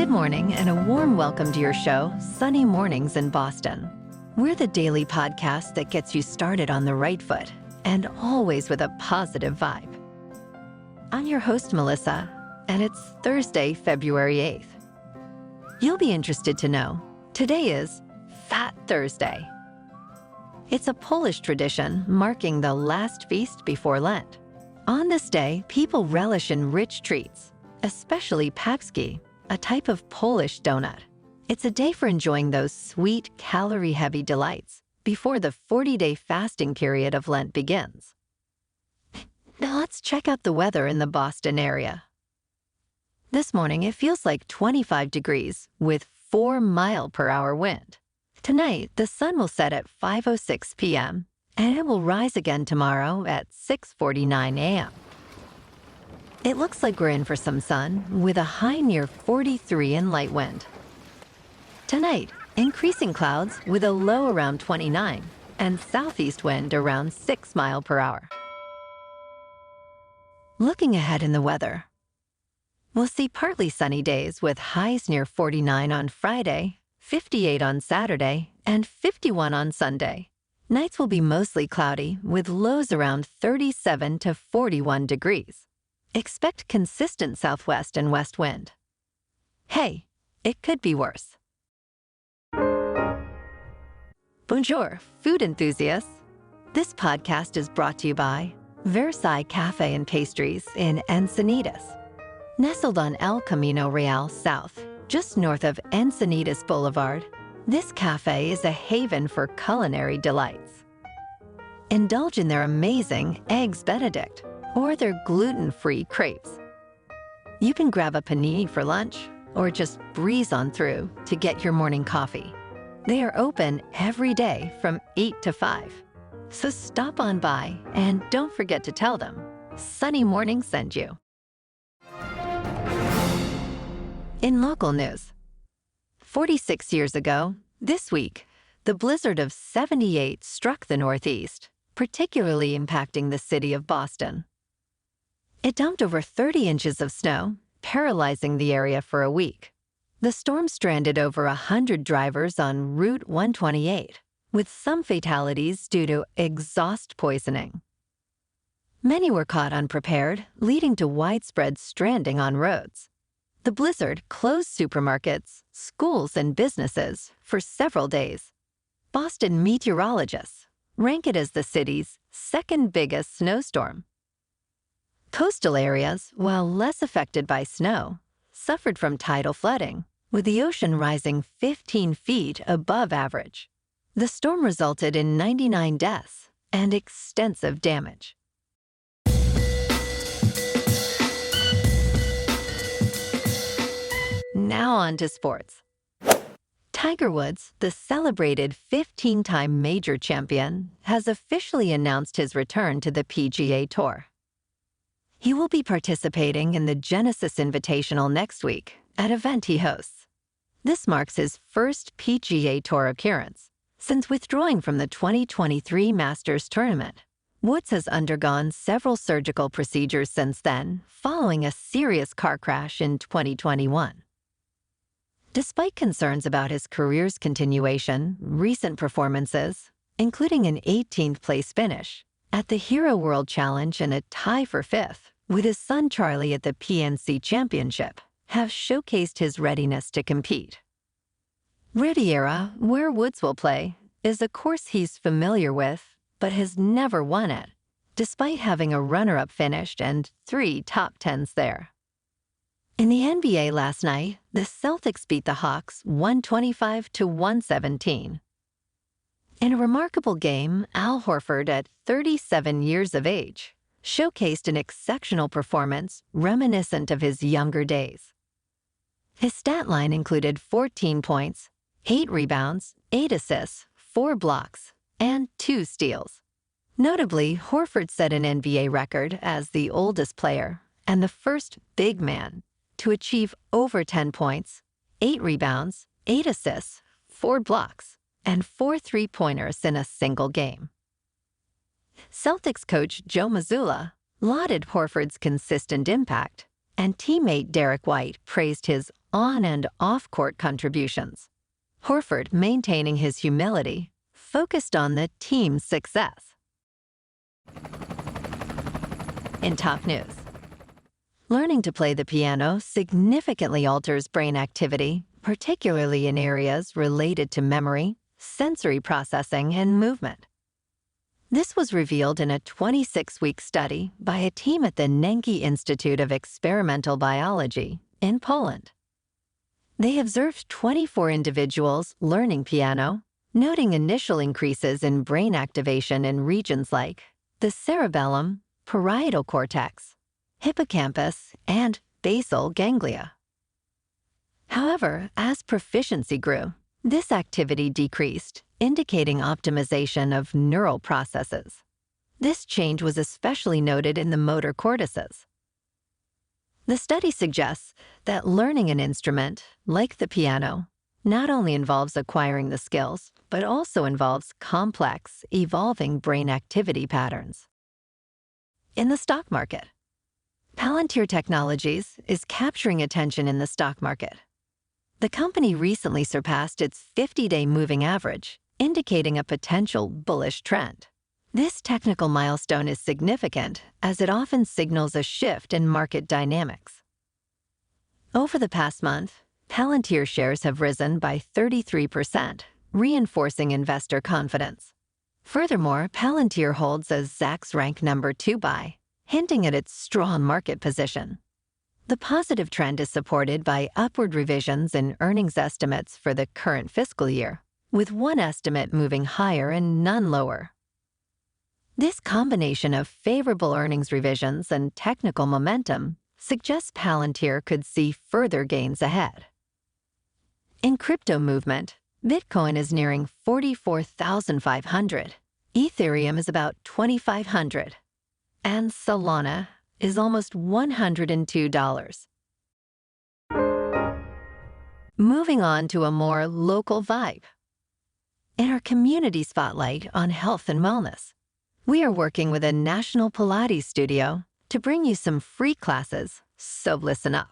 Good morning and a warm welcome to your show, Sunny Mornings in Boston. We're the daily podcast that gets you started on the right foot and always with a positive vibe. I'm your host, Melissa, and it's Thursday, February 8th. You'll be interested to know, today is Fat Thursday. It's a Polish tradition marking the last feast before Lent. On this day, people relish in rich treats, especially paczki, a type of Polish donut. It's a day for enjoying those sweet, calorie-heavy delights before the 40-day fasting period of Lent begins. Now let's check out the weather in the Boston area. This morning, it feels like 25 degrees with 4-mile-per-hour wind. Tonight, the sun will set at 5:06 p.m., and it will rise again tomorrow at 6:49 a.m. It looks like we're in for some sun, with a high near 43 and light wind. Tonight, increasing clouds with a low around 29 and southeast wind around 6 miles per hour. Looking ahead in the weather, we'll see partly sunny days with highs near 49 on Friday, 58 on Saturday, and 51 on Sunday. Nights will be mostly cloudy with lows around 37 to 41 degrees. Expect consistent southwest and west wind. Hey, it could be worse. Bonjour, food enthusiasts. This podcast is brought to you by Versailles Cafe and Pastries in Encinitas. Nestled on El Camino Real South, just north of Encinitas Boulevard, this cafe is a haven for culinary delights. Indulge in their amazing Eggs Benedict or their gluten-free crepes. You can grab a panini for lunch or just breeze on through to get your morning coffee. They are open every day from 8 to 5. So stop on by and don't forget to tell them Sunny Morning sent you. In local news, 46 years ago, this week, the blizzard of '78 struck the Northeast, particularly impacting the city of Boston. It dumped over 30 inches of snow, paralyzing the area for a week. The storm stranded over 100 drivers on Route 128, with some fatalities due to exhaust poisoning. Many were caught unprepared, leading to widespread stranding on roads. The blizzard closed supermarkets, schools, and businesses for several days. Boston meteorologists rank it as the city's second biggest snowstorm. Coastal areas, while less affected by snow, suffered from tidal flooding, with the ocean rising 15 feet above average. The storm resulted in 99 deaths and extensive damage. Now on to sports. Tiger Woods, the celebrated 15-time major champion, has officially announced his return to the PGA Tour. He will be participating in the Genesis Invitational next week, an event he hosts. This marks his first PGA Tour appearance since withdrawing from the 2023 Masters Tournament. Woods has undergone several surgical procedures since then, following a serious car crash in 2021. Despite concerns about his career's continuation, recent performances, including an 18th place finish at the Hero World Challenge and a tie for 5th with his son Charlie at the PNC Championship, have showcased his readiness to compete. Riviera, where Woods will play, is a course he's familiar with, but has never won it, despite having a runner-up finish and 3 top 10s there. In the NBA last night, the Celtics beat the Hawks 125 to 117. In a remarkable game, Al Horford, at 37 years of age, showcased an exceptional performance reminiscent of his younger days. His stat line included 14 points, 8 rebounds, 8 assists, 4 blocks, and 2 steals. Notably, Horford set an NBA record as the oldest player and the first big man to achieve over 10 points, 8 rebounds, 8 assists, 4 blocks, and 4 three-pointers in a single game. Celtics coach Joe Mazzulla lauded Horford's consistent impact, and teammate Derek White praised his on- and off-court contributions. Horford, maintaining his humility, focused on the team's success. In top news, learning to play the piano significantly alters brain activity, particularly in areas related to memory, sensory processing, and movement. This was revealed in a 26-week study by a team at the Nenki Institute of Experimental Biology in Poland. They observed 24 individuals learning piano, noting initial increases in brain activation in regions like the cerebellum, parietal cortex, hippocampus, and basal ganglia. However, as proficiency grew, this activity decreased, indicating optimization of neural processes. This change was especially noted in the motor cortices. The study suggests that learning an instrument, like the piano, not only involves acquiring the skills, but also involves complex, evolving brain activity patterns. In the stock market, Palantir Technologies is capturing attention in the stock market. The company recently surpassed its 50-day moving average, indicating a potential bullish trend. This technical milestone is significant as it often signals a shift in market dynamics. Over the past month, Palantir shares have risen by 33%, reinforcing investor confidence. Furthermore, Palantir holds a Zacks rank number 2 buy, hinting at its strong market position. The positive trend is supported by upward revisions in earnings estimates for the current fiscal year, with one estimate moving higher and none lower. This combination of favorable earnings revisions and technical momentum suggests Palantir could see further gains ahead. In crypto movement, Bitcoin is nearing 44,500, Ethereum is about 2,500, and Solana is almost $102. Moving on to a more local vibe. In our community spotlight on health and wellness, we are working with a national Pilates studio to bring you some free classes, so listen up.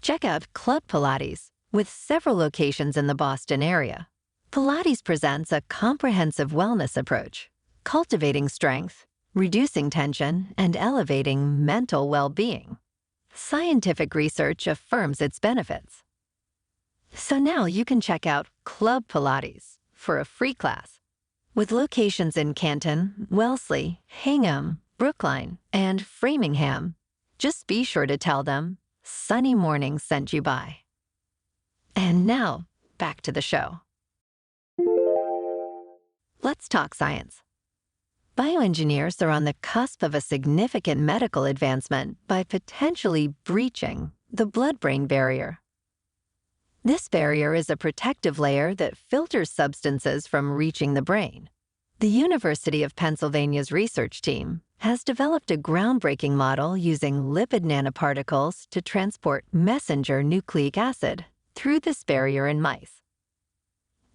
Check out Club Pilates, with several locations in the Boston area. Pilates presents a comprehensive wellness approach, cultivating strength, reducing tension, and elevating mental well-being. Scientific research affirms its benefits. So now you can check out Club Pilates for a free class. With locations in Canton, Wellesley, Hingham, Brookline, and Framingham, just be sure to tell them Sunny Morning sent you by. And now, back to the show. Let's talk science. Bioengineers are on the cusp of a significant medical advancement by potentially breaching the blood-brain barrier. This barrier is a protective layer that filters substances from reaching the brain. The University of Pennsylvania's research team has developed a groundbreaking model using lipid nanoparticles to transport messenger nucleic acid through this barrier in mice.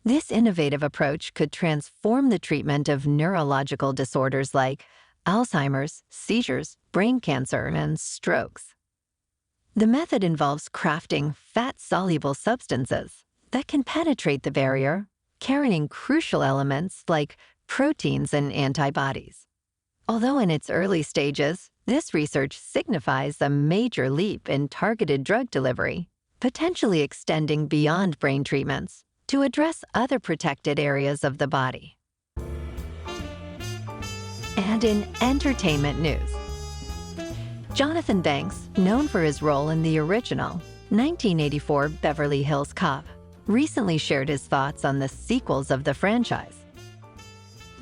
This innovative approach could transform the treatment of neurological disorders like Alzheimer's, seizures, brain cancer, and strokes. The method involves crafting fat-soluble substances that can penetrate the barrier, carrying crucial elements like proteins and antibodies. Although in its early stages, this research signifies a major leap in targeted drug delivery, potentially extending beyond brain treatments to address other protected areas of the body. And in entertainment news, Jonathan Banks, known for his role in the original 1984 Beverly Hills Cop, recently shared his thoughts on the sequels of the franchise.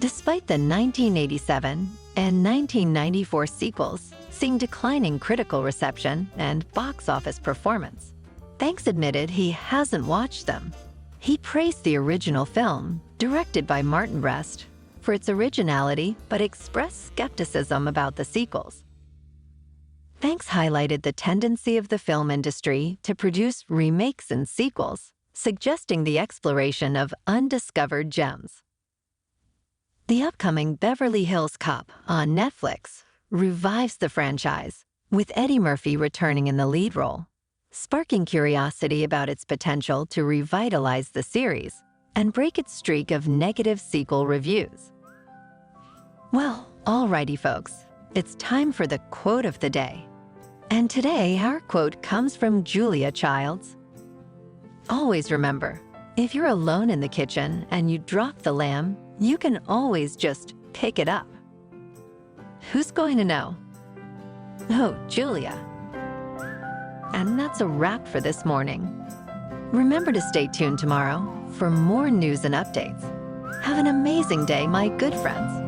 Despite the 1987 and 1994 sequels seeing declining critical reception and box office performance, Banks admitted he hasn't watched them. He praised the original film, directed by Martin Brest, for its originality but expressed skepticism about the sequels. Banks highlighted the tendency of the film industry to produce remakes and sequels, suggesting the exploration of undiscovered gems. The upcoming Beverly Hills Cop on Netflix revives the franchise, with Eddie Murphy returning in the lead role. sparking curiosity about its potential to revitalize the series and break its streak of negative sequel reviews. Well, alrighty folks, it's time for the quote of the day. And today, our quote comes from Julia Childs. Always remember, if you're alone in the kitchen and you drop the lamb, you can always just pick it up. Who's going to know? Oh, Julia. And that's a wrap for this morning. Remember to stay tuned tomorrow for more news and updates. Have an amazing day, my good friends.